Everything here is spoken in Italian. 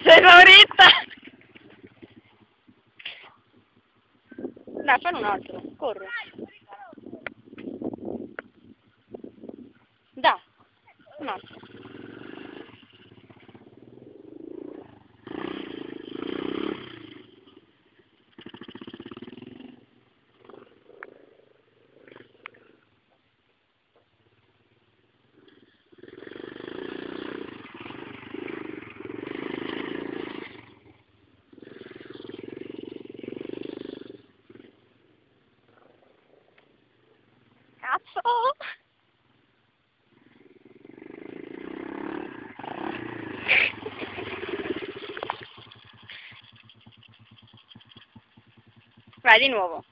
Sei esaurita! Dai, fanno un altro, corre. Dai, un altro. Cazzo! Vai di nuovo.